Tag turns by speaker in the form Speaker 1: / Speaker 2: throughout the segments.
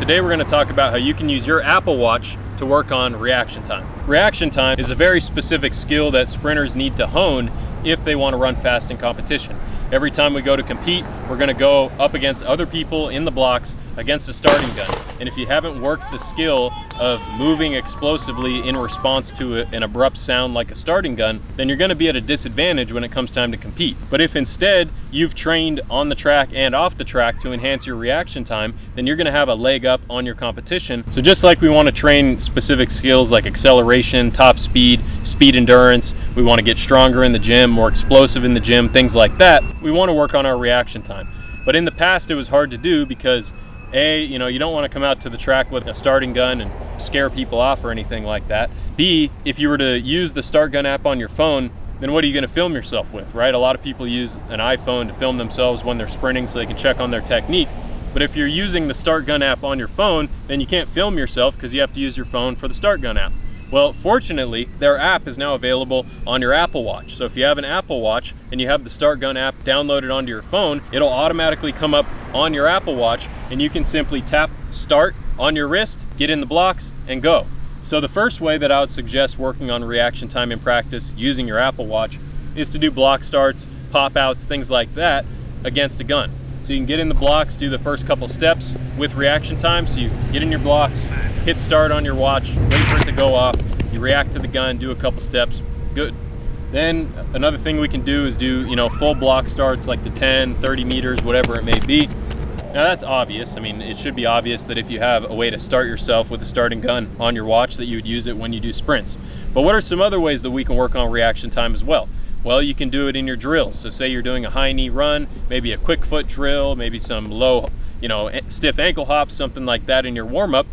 Speaker 1: Today we're going to talk about how you can use your Apple Watch to work on reaction time. Reaction time is a very specific skill that sprinters need to hone if they want to run fast in competition. Every time we go to compete, we're going to go up against other people in the blocks against a starting gun. And if you haven't worked the skill of moving explosively in response to an abrupt sound like a starting gun, then you're going to be at a disadvantage when it comes time to compete. But if instead you've trained on the track and off the track to enhance your reaction time, then you're going to have a leg up on your competition. So just like we want to train specific skills like acceleration, top speed, speed endurance, we want to get stronger in the gym, more explosive in the gym, things like that, we want to work on our reaction time. But in the past it was hard to do because you don't want to come out to the track with a starting gun and scare people off or anything like that. B, if you were to use the Start Gun app on your phone, then what are you going to film yourself with, right? A lot of people use an iPhone to film themselves when they're sprinting so they can check on their technique. But if you're using the Start Gun app on your phone, then you can't film yourself because you have to use your phone for the Start Gun app. Well, fortunately, their app is now available on your Apple Watch. So if you have an Apple Watch and you have the Start Gun app downloaded onto your phone, it'll automatically come up on your Apple Watch and you can simply tap Start on your wrist, get in the blocks, and go. So the first way that I would suggest working on reaction time in practice using your Apple Watch is to do block starts, pop outs, things like that against a gun. So you can get in the blocks, do the first couple steps with reaction time. So you get in your blocks, hit start on your watch, wait for it to go off, you react to the gun, do a couple steps, good. Then another thing we can do is do, full block starts like the 10, 30 meters, whatever it may be. Now that's obvious. I mean, it should be obvious that if you have a way to start yourself with a starting gun on your watch that you would use it when you do sprints. But what are some other ways that we can work on reaction time as well? Well, you can do it in your drills. So say you're doing a high knee run, maybe a quick foot drill, maybe some low, stiff ankle hops, something like that in your warm up.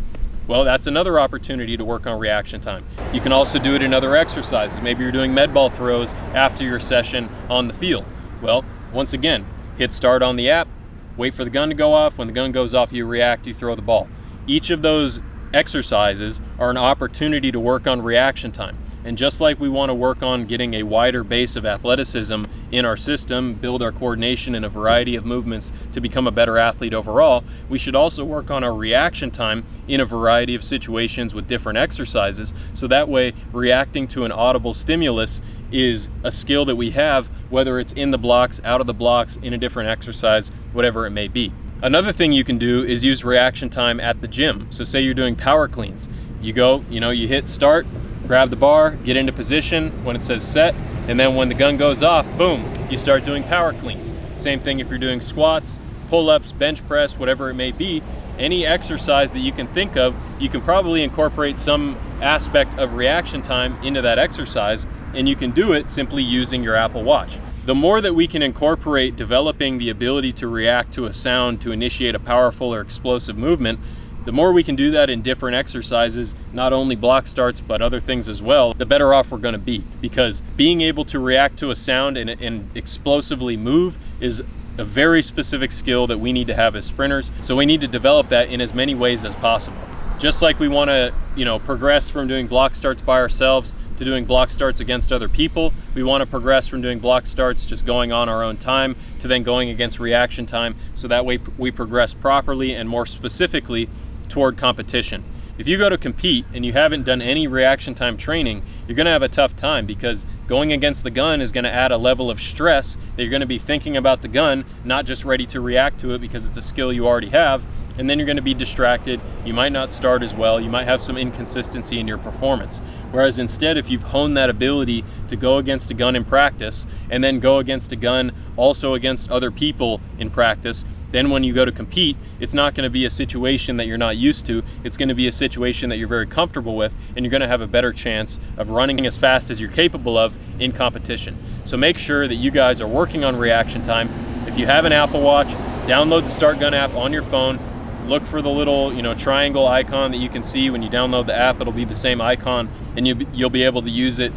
Speaker 1: Well, that's another opportunity to work on reaction time. You can also do it in other exercises. Maybe you're doing med ball throws after your session on the field. Well, once again, hit start on the app, wait for the gun to go off. When the gun goes off, you react, you throw the ball. Each of those exercises are an opportunity to work on reaction time. And just like we want to work on getting a wider base of athleticism in our system, build our coordination in a variety of movements to become a better athlete overall, we should also work on our reaction time in a variety of situations with different exercises. So that way, reacting to an audible stimulus is a skill that we have, whether it's in the blocks, out of the blocks, in a different exercise, whatever it may be. Another thing you can do is use reaction time at the gym. So say you're doing power cleans. You go, you hit start, grab the bar, get into position when it says set, and then when the gun goes off, boom, you start doing power cleans. Same thing if you're doing squats, pull-ups, bench press, whatever it may be. Any exercise that you can think of, you can probably incorporate some aspect of reaction time into that exercise, and you can do it simply using your Apple Watch. The more that we can incorporate developing the ability to react to a sound to initiate a powerful or explosive movement, the more we can do that in different exercises, not only block starts, but other things as well, the better off we're going to be. Because being able to react to a sound and explosively move is a very specific skill that we need to have as sprinters. So we need to develop that in as many ways as possible. Just like we want to, progress from doing block starts by ourselves to doing block starts against other people, we want to progress from doing block starts just going on our own time to then going against reaction time. So that way we progress properly and more specifically toward competition. If you go to compete and you haven't done any reaction time training, you're going to have a tough time because going against the gun is going to add a level of stress that you're going to be thinking about the gun, not just ready to react to it because it's a skill you already have, and then you're going to be distracted. You might not start as well. You might have some inconsistency in your performance. Whereas instead, if you've honed that ability to go against a gun in practice and then go against a gun also against other people in practice, then when you go to compete, it's not going to be a situation that you're not used to. It's going to be a situation that you're very comfortable with, and you're going to have a better chance of running as fast as you're capable of in competition. So make sure that you guys are working on reaction time. If you have an Apple Watch, download the Start Gun app on your phone. Look for the little, triangle icon that you can see when you download the app. It'll be the same icon, and you'll be able to use it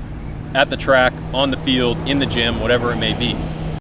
Speaker 1: at the track, on the field, in the gym, whatever it may be.